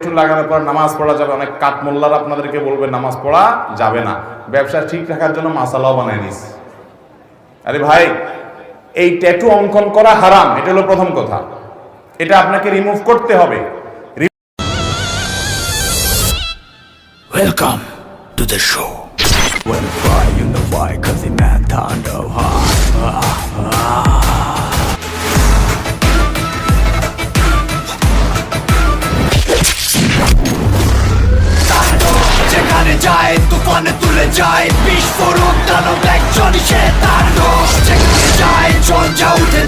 একটু লাগানোর পর নামাজ পড়া যাবে। অনেক কাঠ মোল্লার আপনাদেরকে বলবে নামাজ পড়া যাবে না, ব্যবসা ঠিক রাখার জন্য মাসালাও বানায় নিস। আরে ভাই, এই ট্যাটু অঙ্কন করা হারাম, এটা হলো প্রথম কথা। এটা আপনাকে রিমুভ করতে হবে। Welcome to the show. When I fly, you know why, 'cause the man thunder যেখানে যায় তুফানে তুলে যায়, বিস্ফোরক দানব একজন সে তার যেখানে যায় ঝঞ্ঝা উঠে।